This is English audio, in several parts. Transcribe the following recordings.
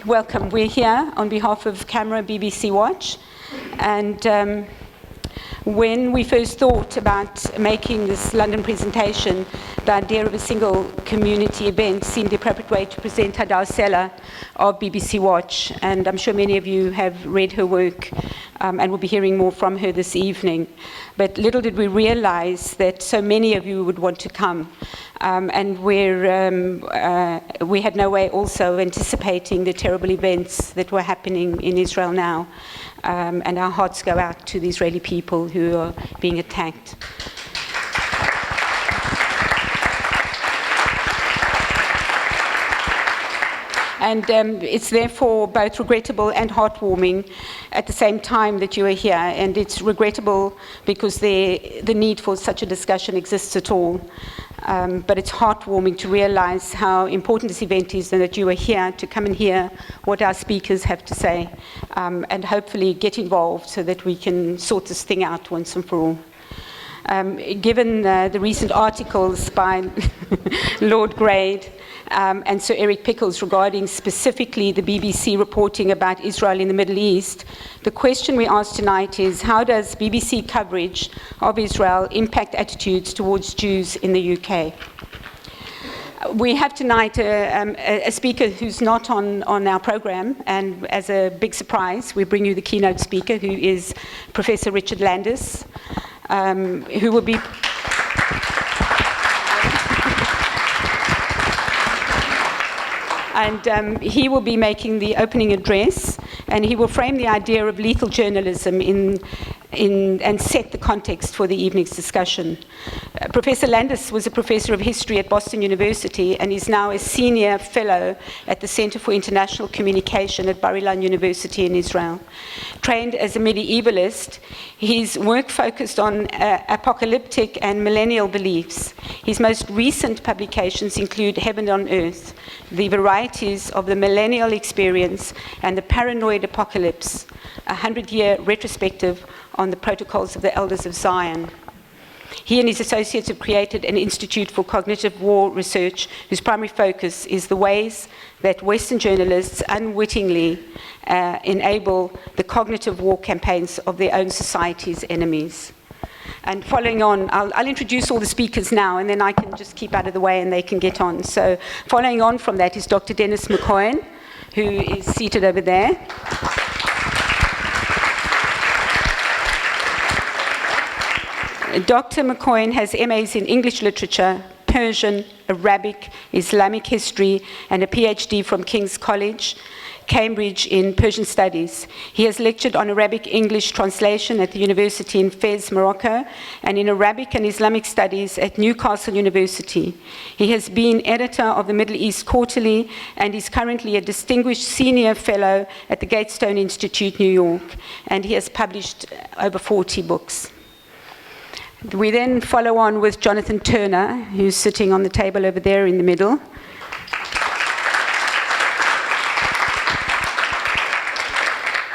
Welcome. We're here on behalf of CAMRA BBC Watch, and when we first thought about making this London presentation, the idea of a single community event seemed the appropriate way to present Hadar Sela of BBC Watch, and I'm sure many of you have read her work and will be hearing more from her this evening. But little did we realize that so many of you would want to come. And we had no way also of anticipating the terrible events that were happening in Israel now. And our hearts go out to the Israeli people who are being attacked. And it's therefore both regrettable and heartwarming at the same time that you are here. And it's regrettable because the need for such a discussion exists at all. But it's heartwarming to realize how important this event is and that you are here to come and hear what our speakers have to say and hopefully get involved so that we can sort this thing out once and for all. Given the recent articles by Lord Grade and Sir Eric Pickles regarding specifically the BBC reporting about Israel in the Middle East, the question we ask tonight is, how does BBC coverage of Israel impact attitudes towards Jews in the UK? We have tonight a speaker who's not on our program, and as a big surprise, we bring you the keynote speaker, who is Professor Richard Landis, who will be... And he will be making the opening address, and he will frame the idea of lethal journalism and set the context for the evening's discussion. Professor Landis was a professor of history at Boston University and is now a senior fellow at the Center for International Communication at Bar-Ilan University in Israel. Trained as a medievalist, his work focused on apocalyptic and millennial beliefs. His most recent publications include Heaven on Earth, The Varieties of the Millennial Experience, and The Paranoid Apocalypse, a 100-year retrospective on the protocols of the Elders of Zion. He and his associates have created an Institute for Cognitive War Research whose primary focus is the ways that Western journalists unwittingly enable the cognitive war campaigns of their own society's enemies. And following on, I'll introduce all the speakers now, and then I can just keep out of the way and they can get on. So following on from that is Dr. Dennis McCohen, who is seated over there. Dr. McCohen has MAs in English literature, Persian, Arabic, Islamic history, and a PhD from King's College, Cambridge, in Persian studies. He has lectured on Arabic-English translation at the university in Fez, Morocco, and in Arabic and Islamic studies at Newcastle University. He has been editor of the Middle East Quarterly and is currently a distinguished senior fellow at the Gatestone Institute, New York, and he has published over 40 books. We then follow on with Jonathan Turner, who's sitting on the table over there in the middle.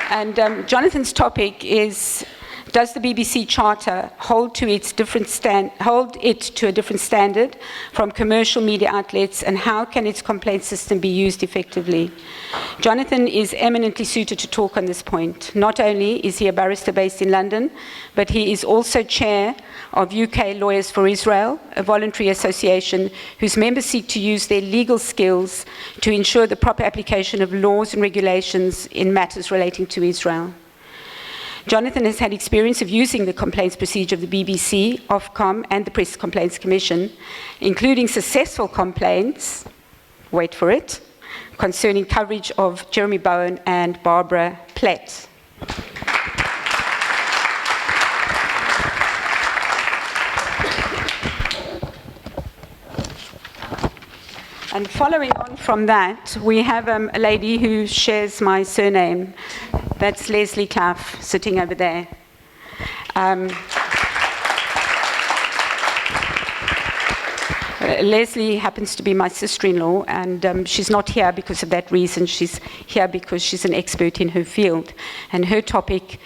And Jonathan's topic is, does the BBC Charter hold to a different standard from commercial media outlets, and how can its complaint system be used effectively? Jonathan is eminently suited to talk on this point. Not only is he a barrister based in London, but he is also chair of UK Lawyers for Israel, a voluntary association whose members seek to use their legal skills to ensure the proper application of laws and regulations in matters relating to Israel. Jonathan has had experience of using the complaints procedure of the BBC, Ofcom, and the Press Complaints Commission, including successful complaints, wait for it, concerning coverage of Jeremy Bowen and Barbara Platt. And following on from that, we have a lady who shares my surname. That's Leslie Clough, sitting over there. Leslie happens to be my sister-in-law, and she's not here because of that reason. She's here because she's an expert in her field. And her topic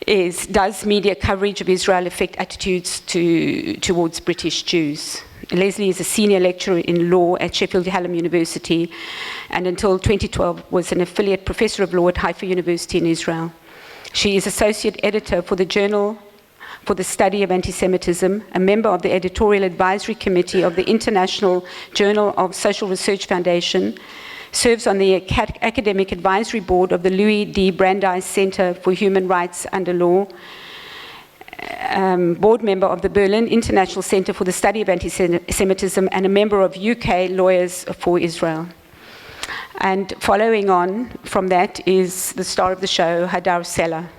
is, does media coverage of Israel affect attitudes towards British Jews? Leslie is a senior lecturer in law at Sheffield Hallam University, and until 2012 was an affiliate professor of law at Haifa University in Israel. She is associate editor for the Journal for the Study of Anti-Semitism, a member of the editorial advisory committee of the International Journal of Social Research Foundation, serves on the academic advisory board of the Louis D. Brandeis Center for Human Rights Under Law, board member of the Berlin International Center for the Study of Anti-Semitism, and a member of UK Lawyers for Israel. And following on from that is the star of the show, Hadar Seller.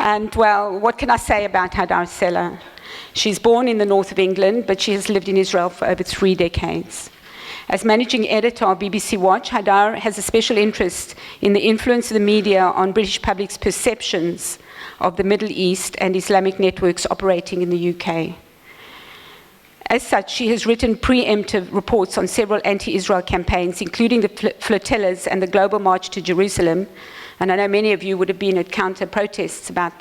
And well, what can I say about Hadar Seller? She's born in the north of England, but she has lived in Israel for over 3 decades. As managing editor of BBC Watch, Hadar has a special interest in the influence of the media on British public's perceptions of the Middle East and Islamic networks operating in the UK. As such, she has written preemptive reports on several anti-Israel campaigns, including the flotillas and the Global March to Jerusalem. And I know many of you would have been at counter-protests about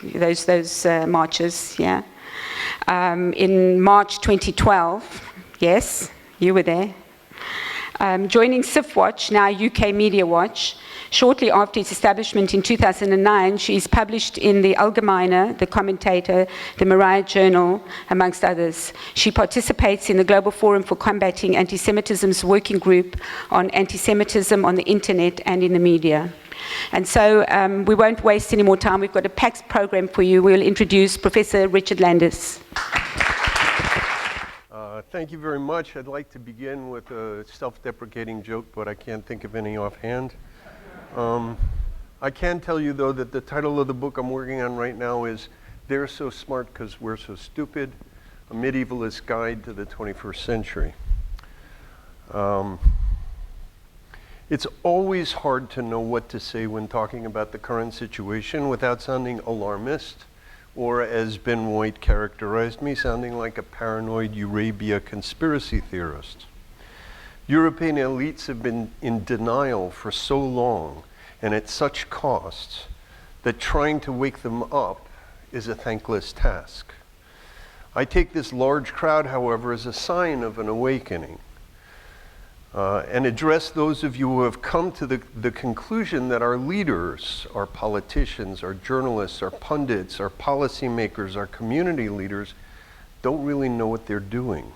those marches, yeah. In March 2012, yes, you were there. Joining SIFWatch, now UK Media Watch, shortly after its establishment in 2009, she is published in the Allgemeine, the Commentator, the Mariah Journal, amongst others. She participates in the Global Forum for Combating Anti-Semitism's working group on anti-Semitism on the internet and in the media. And so we won't waste any more time. We've got a packed program for you. We'll introduce Professor Richard Landis. Thank you very much. I'd like to begin with a self-deprecating joke, but I can't think of any offhand. I can tell you, though, that the title of the book I'm working on right now is They're So Smart Because We're So Stupid, A Medievalist Guide to the 21st Century. It's always hard to know what to say when talking about the current situation without sounding alarmist, or as Ben White characterized me, sounding like a paranoid Eurabia conspiracy theorist. European elites have been in denial for so long and at such costs that trying to wake them up is a thankless task. I take this large crowd, however, as a sign of an awakening. And address those of you who have come to the conclusion that our leaders, our politicians, our journalists, our pundits, our policymakers, our community leaders don't really know what they're doing.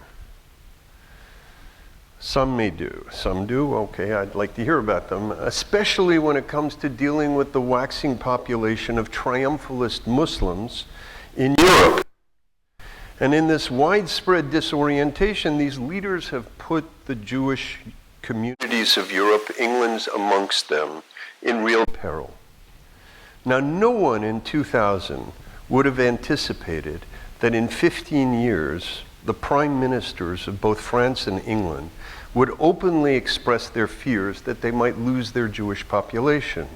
Some may do, some do, okay, I'd like to hear about them, especially when it comes to dealing with the waxing population of triumphalist Muslims in Europe. And in this widespread disorientation, these leaders have put the Jewish communities of Europe, England's amongst them, in real peril. Now, no one in 2000 would have anticipated that in 15 years, the prime ministers of both France and England would openly express their fears that they might lose their Jewish population.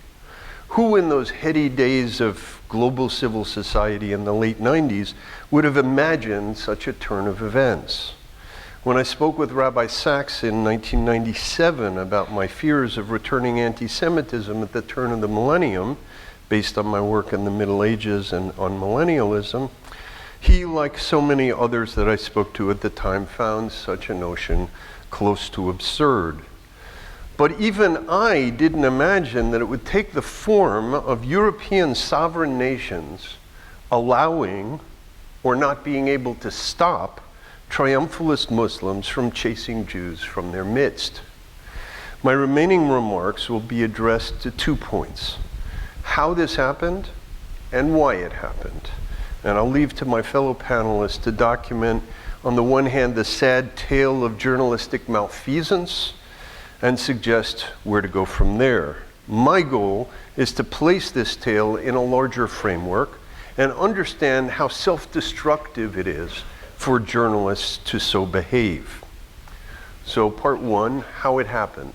Who in those heady days of global civil society in the late 90s would have imagined such a turn of events? When I spoke with Rabbi Sachs in 1997 about my fears of returning anti-Semitism at the turn of the millennium, based on my work in the Middle Ages and on millennialism, he, like so many others that I spoke to at the time, found such a notion close to absurd. But even I didn't imagine that it would take the form of European sovereign nations allowing or not being able to stop triumphalist Muslims from chasing Jews from their midst. My remaining remarks will be addressed to 2 points: how this happened and why it happened. And I'll leave to my fellow panelists to document, on the one hand, the sad tale of journalistic malfeasance, and suggest where to go from there. My goal is to place this tale in a larger framework and understand how self-destructive it is for journalists to so behave. So part one, how it happened.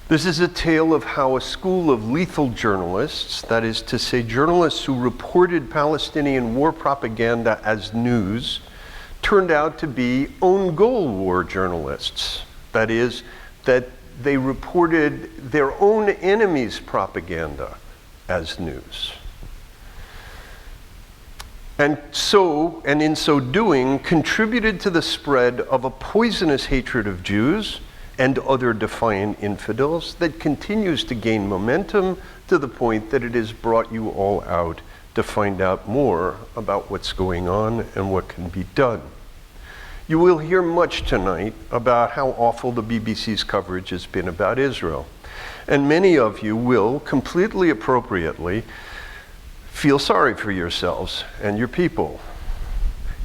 This is a tale of how a school of lethal journalists, that is to say journalists who reported Palestinian war propaganda as news, turned out to be own goal war journalists. That is, that they reported their own enemies' propaganda as news. And in so doing, contributed to the spread of a poisonous hatred of Jews and other defiant infidels that continues to gain momentum to the point that it has brought you all out to find out more about what's going on and what can be done. You will hear much tonight about how awful the BBC's coverage has been about Israel. And many of you will, completely appropriately, feel sorry for yourselves and your people,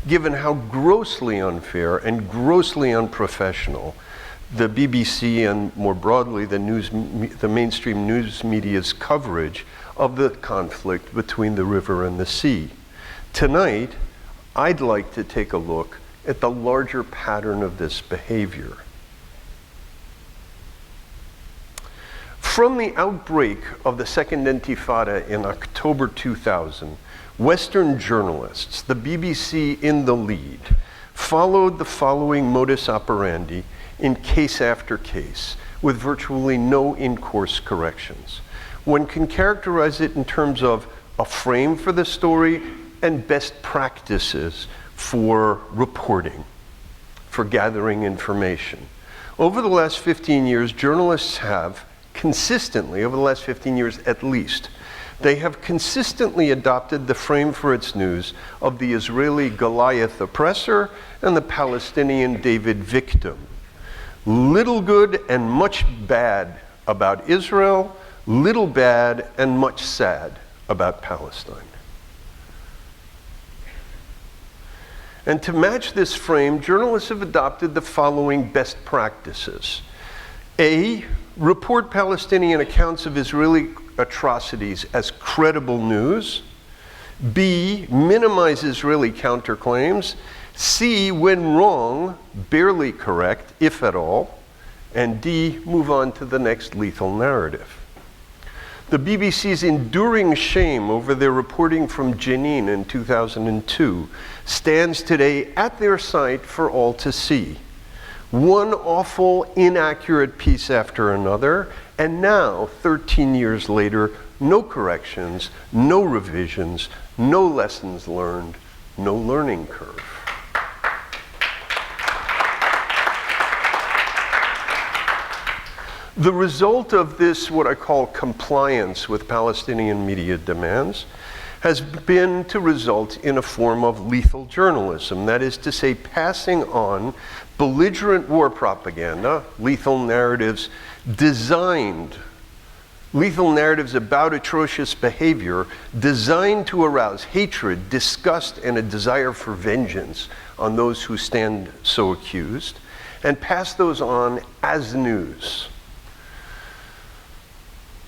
given how grossly unfair and grossly unprofessional the BBC and more broadly the mainstream news media's coverage of the conflict between the river and the sea. Tonight, I'd like to take a look at the larger pattern of this behavior. From the outbreak of the Second Intifada in October 2000, Western journalists, the BBC in the lead, followed the following modus operandi in case after case, with virtually no in-course corrections. One can characterize it in terms of a frame for the story and best practices for reporting, for gathering information. Over the last 15 years, journalists have consistently, over the last 15 years at least, they have consistently adopted the frame for its news of the Israeli Goliath oppressor and the Palestinian David victim. Little good and much bad about Israel, little bad and much sad about Palestine. And to match this frame, journalists have adopted the following best practices. A, report Palestinian accounts of Israeli atrocities as credible news. B, minimize Israeli counterclaims. C, when wrong, barely correct, if at all. And D, move on to the next lethal narrative. The BBC's enduring shame over their reporting from Jenin in 2002 stands today at their site for all to see. One awful, inaccurate piece after another, and now, 13 years later, no corrections, no revisions, no lessons learned, no learning curve. The result of this, what I call compliance with Palestinian media demands, has been to result in a form of lethal journalism. That is to say, passing on belligerent war propaganda, lethal narratives about atrocious behavior designed to arouse hatred, disgust, and a desire for vengeance on those who stand so accused, and pass those on as news.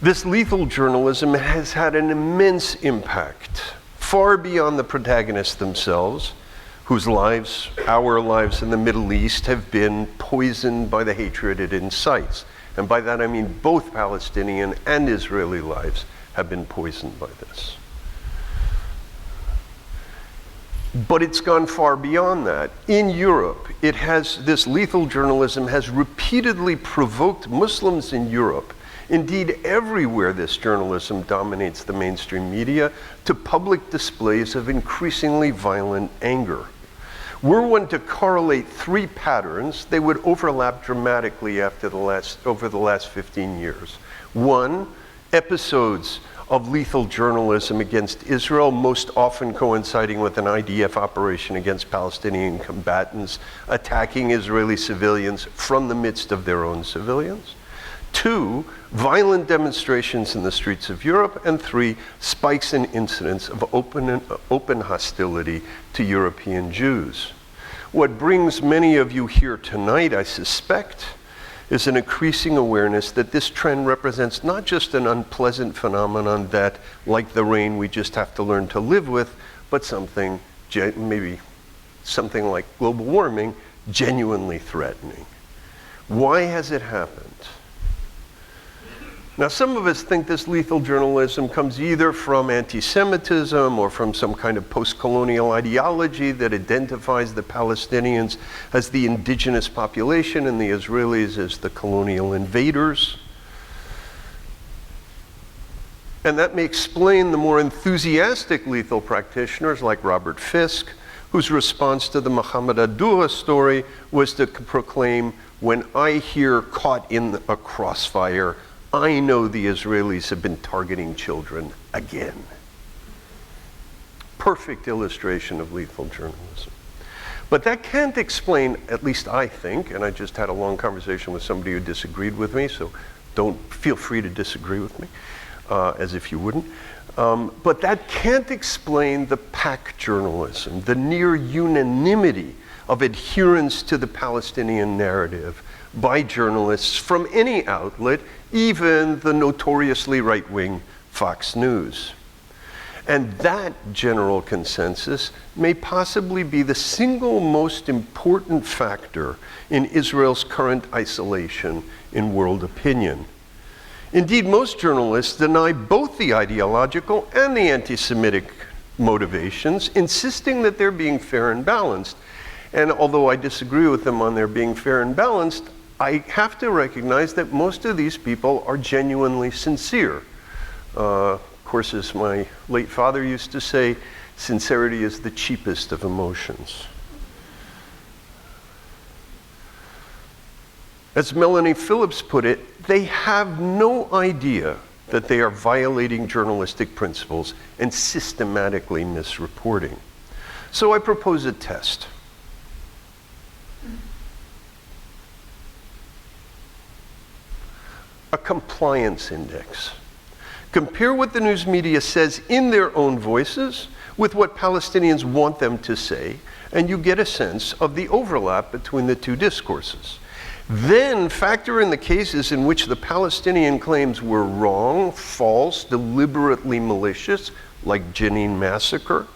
This lethal journalism has had an immense impact, far beyond the protagonists themselves, whose lives, our lives in the Middle East, have been poisoned by the hatred it incites. And by that I mean both Palestinian and Israeli lives have been poisoned by this. But it's gone far beyond that. In Europe, this lethal journalism has repeatedly provoked Muslims in Europe, indeed everywhere this journalism dominates the mainstream media, to public displays of increasingly violent anger. Were one to correlate three patterns, they would overlap dramatically over the last 15 years. One, episodes of lethal journalism against Israel, most often coinciding with an IDF operation against Palestinian combatants, attacking Israeli civilians from the midst of their own civilians. Two, violent demonstrations in the streets of Europe. And three, spikes in incidents of open hostility to European Jews. What brings many of you here tonight, I suspect, is an increasing awareness that this trend represents not just an unpleasant phenomenon that, like the rain, we just have to learn to live with, but something, maybe something like global warming, genuinely threatening. Why has it happened? Now, some of us think this lethal journalism comes either from anti-Semitism or from some kind of post-colonial ideology that identifies the Palestinians as the indigenous population and the Israelis as the colonial invaders. And that may explain the more enthusiastic lethal practitioners like Robert Fisk, whose response to the Mohammed Adoua story was to proclaim, "When I hear caught in a crossfire, I know the Israelis have been targeting children again." Perfect illustration of lethal journalism. But that can't explain, at least I think, and I just had a long conversation with somebody who disagreed with me, so don't feel free to disagree with me, as if you wouldn't. But that can't explain the pack journalism, the near unanimity of adherence to the Palestinian narrative by journalists from any outlet, even the notoriously right-wing Fox News. And that general consensus may possibly be the single most important factor in Israel's current isolation in world opinion. Indeed, most journalists deny both the ideological and the anti-Semitic motivations, insisting that they're being fair and balanced. And although I disagree with them on their being fair and balanced, I have to recognize that most of these people are genuinely sincere. Of course, as my late father used to say, sincerity is the cheapest of emotions. As Melanie Phillips put it, they have no idea that they are violating journalistic principles and systematically misreporting. So I propose a test. A compliance index. Compare what the news media says in their own voices with what Palestinians want them to say, and you get a sense of the overlap between the two discourses. Then factor in the cases in which the Palestinian claims were wrong, false, deliberately malicious, like Jenin massacre,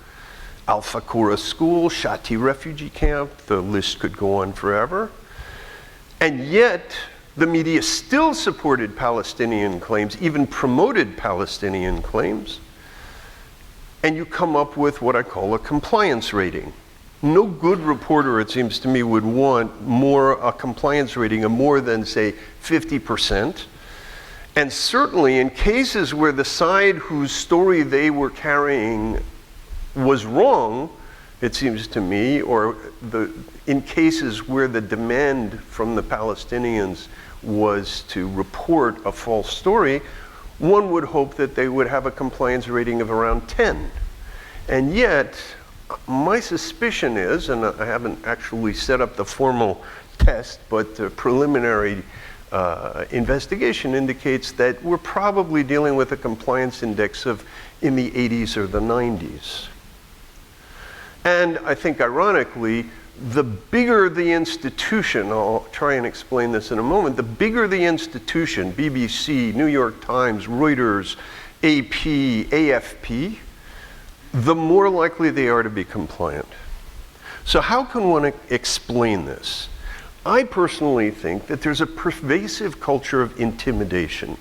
Al-Fakura school, Shati refugee camp, the list could go on forever. And yet, the media still supported Palestinian claims, even promoted Palestinian claims, and you come up with what I call a compliance rating. No good reporter, it seems to me, would want a compliance rating of more than, say, 50%. And certainly in cases where the side whose story they were carrying was wrong, it seems to me, or in cases where the demand from the Palestinians was to report a false story, one would hope that they would have a compliance rating of around 10. And yet, my suspicion is, and I haven't actually set up the formal test, but the preliminary investigation indicates that we're probably dealing with a compliance index of in the 80s or the 90s. And I think ironically, the bigger the institution, I'll try and explain this in a moment, the bigger the institution, BBC, New York Times, Reuters, AP, AFP, the more likely they are to be compliant. So how can one explain this? I personally think that there's a pervasive culture of intimidation,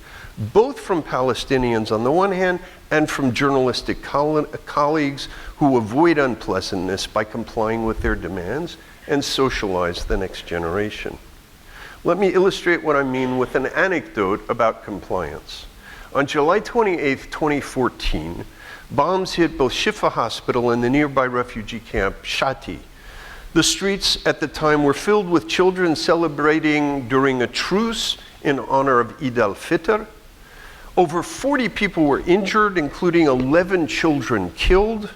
both from Palestinians on the one hand and from journalistic colleagues who avoid unpleasantness by complying with their demands and socialize the next generation. Let me illustrate what I mean with an anecdote about compliance. On July 28, 2014, bombs hit both Shifa Hospital and the nearby refugee camp Shati. The streets at the time were filled with children celebrating during a truce in honor of Eid al-Fitr. Over 40 people were injured, including 11 children killed.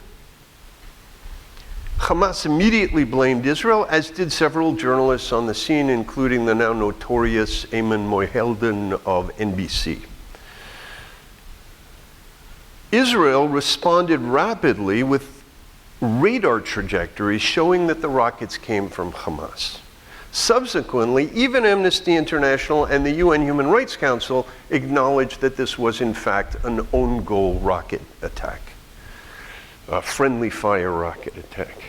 Hamas immediately blamed Israel, as did several journalists on the scene, including the now notorious Ayman Mohyeldin of NBC. Israel responded rapidly with radar trajectories showing that the rockets came from Hamas. Subsequently, even Amnesty International and the UN Human Rights Council acknowledged that this was in fact an own-goal rocket attack, a friendly fire rocket attack.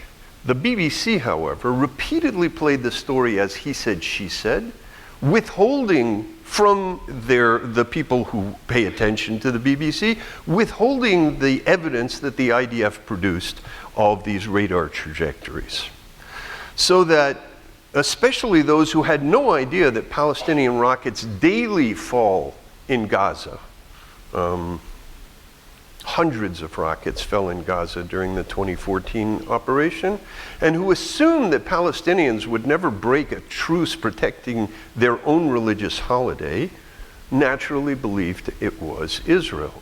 The BBC, however, repeatedly played the story as he said, she said, withholding from the people who pay attention to the BBC, withholding the evidence that the IDF produced of these radar trajectories. So that especially those who had no idea that Palestinian rockets daily fall in Gaza, hundreds of rockets fell in Gaza during the 2014 operation, and who assumed that Palestinians would never break a truce protecting their own religious holiday, naturally believed it was Israel.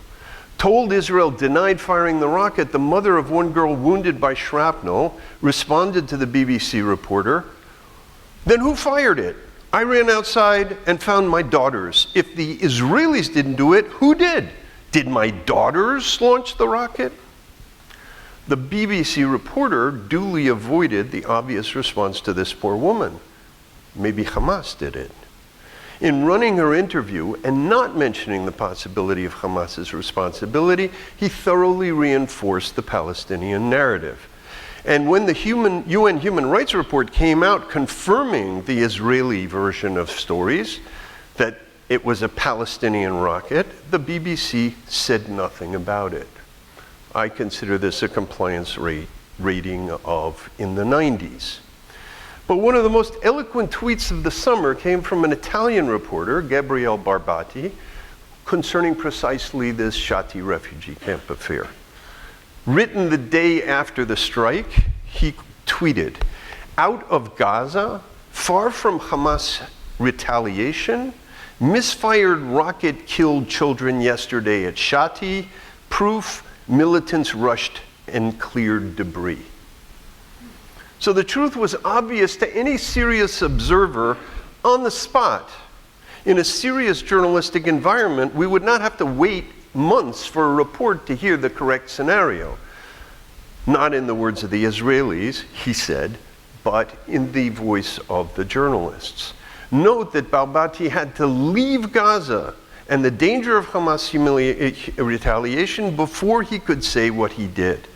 Told Israel denied firing the rocket, the mother of one girl wounded by shrapnel responded to the BBC reporter, "Then who fired it? I ran outside and found my daughters. If the Israelis didn't do it, who did? Did my daughters launch the rocket?" The BBC reporter duly avoided the obvious response to this poor woman. Maybe Hamas did it. In running her interview and not mentioning the possibility of Hamas's responsibility, he thoroughly reinforced the Palestinian narrative. And when the UN Human Rights Report came out confirming the Israeli version of stories, that it was a Palestinian rocket, the BBC said nothing about it. I consider this a compliance rating of in the 90s. But one of the most eloquent tweets of the summer came from an Italian reporter, Gabriele Barbati, concerning precisely this Shati refugee camp affair. Written the day after the strike, he tweeted, "Out of Gaza, far from Hamas retaliation, misfired rocket killed children yesterday at Shati, proof militants rushed and cleared debris." So the truth was obvious to any serious observer on the spot. In a serious journalistic environment, we would not have to wait months for a report to hear the correct scenario. Not in the words of the Israelis, he said, but in the voice of the journalists. Note that Barbati had to leave Gaza and the danger of Hamas retaliation before he could say what he did.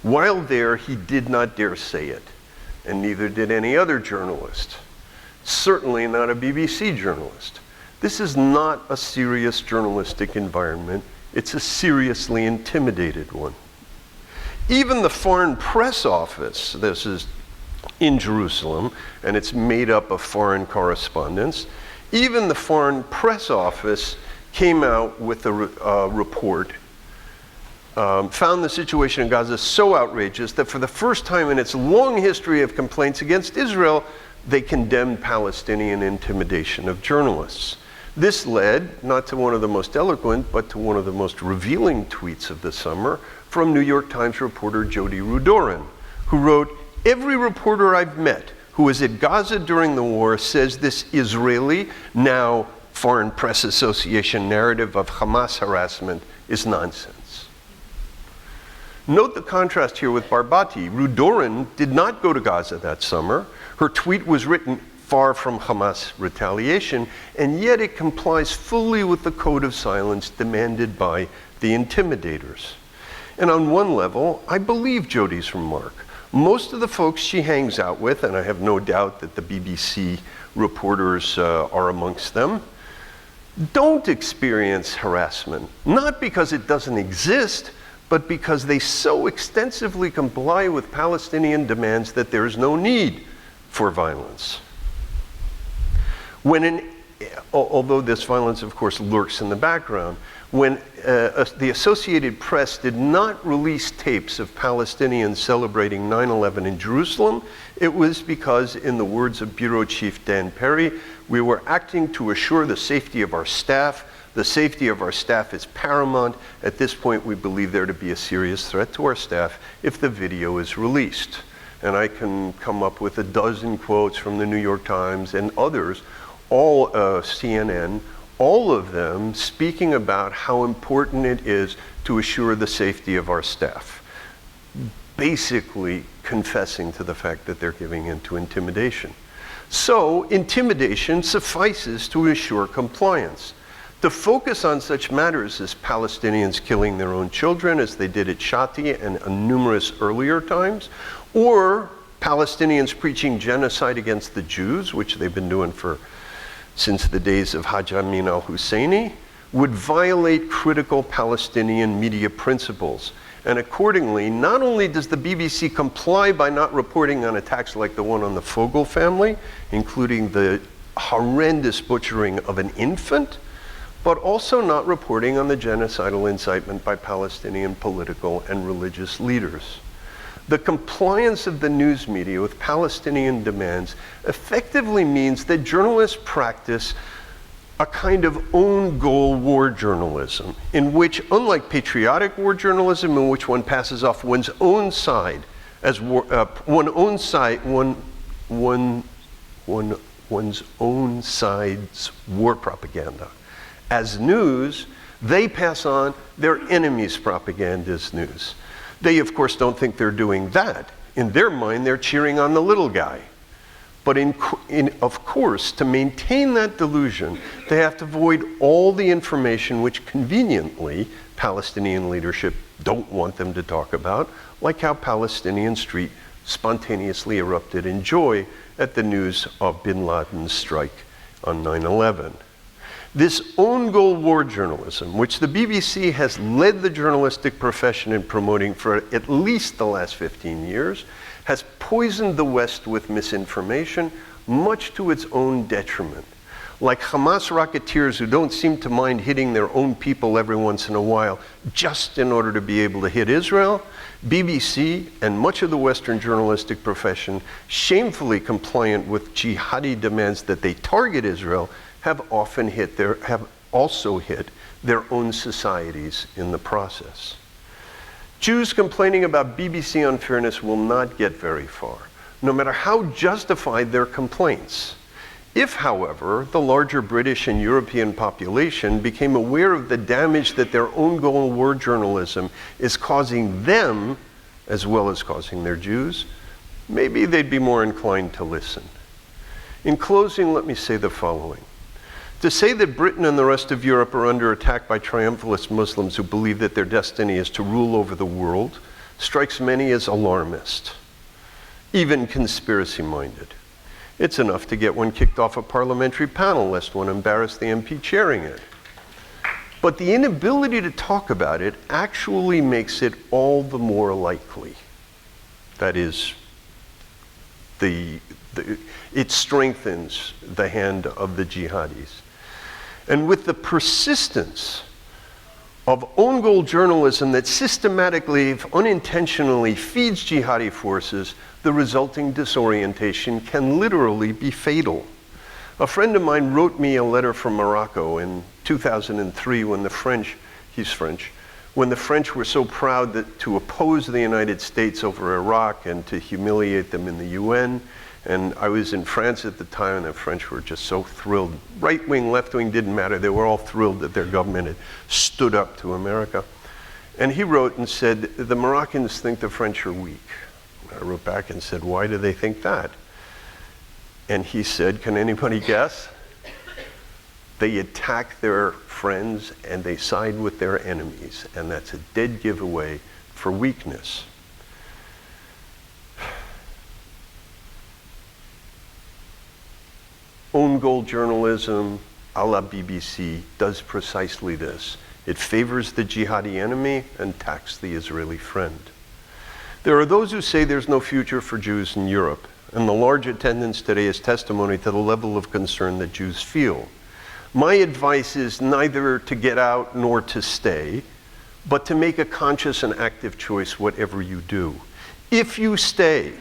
While there, he did not dare say it, and neither did any other journalist. Certainly not a BBC journalist. This is not a serious journalistic environment. It's a seriously intimidated one. Even the Foreign Press Office, this is in Jerusalem, and it's made up of foreign correspondents, even the Foreign Press Office came out with a report, found the situation in Gaza so outrageous that for the first time in its long history of complaints against Israel, they condemned Palestinian intimidation of journalists. This led not to one of the most eloquent, but to one of the most revealing tweets of the summer from New York Times reporter Jody Rudoren, who wrote, "Every reporter I've met who was at Gaza during the war says this Israeli, now Foreign Press Association narrative of Hamas harassment is nonsense." Note the contrast here with Barbati. Rudoren did not go to Gaza that summer. Her tweet was written far from Hamas retaliation, and yet it complies fully with the code of silence demanded by the intimidators. And on one level, I believe Jody's remark. Most of the folks she hangs out with, and I have no doubt that the BBC reporters are amongst them, don't experience harassment, not because it doesn't exist, but because they so extensively comply with Palestinian demands that there is no need for violence. Although this violence, of course, lurks in the background, when the Associated Press did not release tapes of Palestinians celebrating 9/11 in Jerusalem, it was because, in the words of Bureau Chief Dan Perry, "We were acting to assure the safety of our staff. The safety of our staff is paramount. At this point, we believe there to be a serious threat to our staff if the video is released." And I can come up with a dozen quotes from the New York Times and others, all CNN, all of them speaking about how important it is to assure the safety of our staff, basically confessing to the fact that they're giving in to intimidation. So intimidation suffices to assure compliance. To focus on such matters as Palestinians killing their own children, as they did at Shati and numerous earlier times, or Palestinians preaching genocide against the Jews, which they've been doing for since the days of Haj Amin al-Husseini, would violate critical Palestinian media principles. And accordingly, not only does the BBC comply by not reporting on attacks like the one on the Fogel family, including the horrendous butchering of an infant, but also not reporting on the genocidal incitement by Palestinian political and religious leaders. The compliance of the news media with Palestinian demands effectively means that journalists practice a kind of own goal war journalism, in which, unlike patriotic war journalism, in which one passes off one's own side as one's own side's war propaganda, as news, they pass on their enemy's propaganda as news. They, of course, don't think they're doing that. In their mind, they're cheering on the little guy. But of course, to maintain that delusion, they have to avoid all the information which conveniently Palestinian leadership don't want them to talk about, like how Palestinian Street spontaneously erupted in joy at the news of bin Laden's strike on 9/11. This own goal war journalism, which the BBC has led the journalistic profession in promoting for at least the last 15 years, has poisoned the West with misinformation, much to its own detriment. Like Hamas racketeers who don't seem to mind hitting their own people every once in a while just in order to be able to hit Israel, BBC and much of the Western journalistic profession, shamefully compliant with jihadi demands that they target Israel, have also hit their own societies in the process. Jews complaining about BBC unfairness will not get very far, no matter how justified their complaints. If, however, the larger British and European population became aware of the damage that their own goal war journalism is causing them, as well as causing their Jews, maybe they'd be more inclined to listen. In closing, let me say the following. To say that Britain and the rest of Europe are under attack by triumphalist Muslims who believe that their destiny is to rule over the world strikes many as alarmist, even conspiracy-minded. It's enough to get one kicked off a parliamentary panel lest one embarrass the MP chairing it. But the inability to talk about it actually makes it all the more likely. That is, it strengthens the hand of the jihadis. And with the persistence of own goal journalism that systematically, if unintentionally, feeds jihadi forces, the resulting disorientation can literally be fatal. A friend of mine wrote me a letter from Morocco in 2003 when the French, he's French, when the French were so proud to oppose the United States over Iraq and to humiliate them in the UN. And I was in France at the time, and the French were just so thrilled. Right wing, left wing, didn't matter. They were all thrilled that their government had stood up to America. And he wrote and said, the Moroccans think the French are weak. I wrote back and said, why do they think that? And he said, can anybody guess? They attack their friends and they side with their enemies. And that's a dead giveaway for weakness. Own goal journalism, a la BBC, does precisely this. It favors the jihadi enemy and attacks the Israeli friend. There are those who say there's no future for Jews in Europe, and the large attendance today is testimony to the level of concern that Jews feel. My advice is neither to get out nor to stay, but to make a conscious and active choice whatever you do. If you stay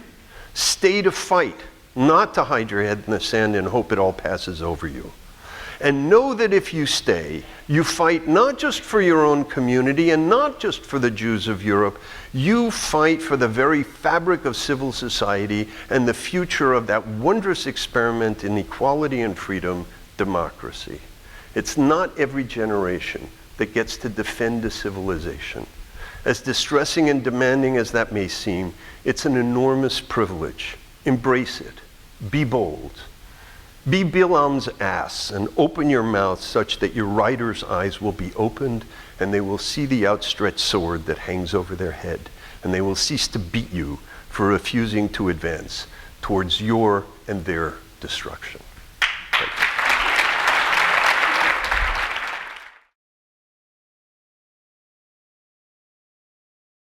to fight, not to hide your head in the sand and hope it all passes over you. And know that if you stay, you fight not just for your own community and not just for the Jews of Europe, you fight for the very fabric of civil society and the future of that wondrous experiment in equality and freedom, democracy. It's not every generation that gets to defend a civilization. As distressing and demanding as that may seem, it's an enormous privilege. Embrace it. Be bold. Be Bilam's ass and open your mouth such that your rider's eyes will be opened and they will see the outstretched sword that hangs over their head, and they will cease to beat you for refusing to advance towards your and their destruction.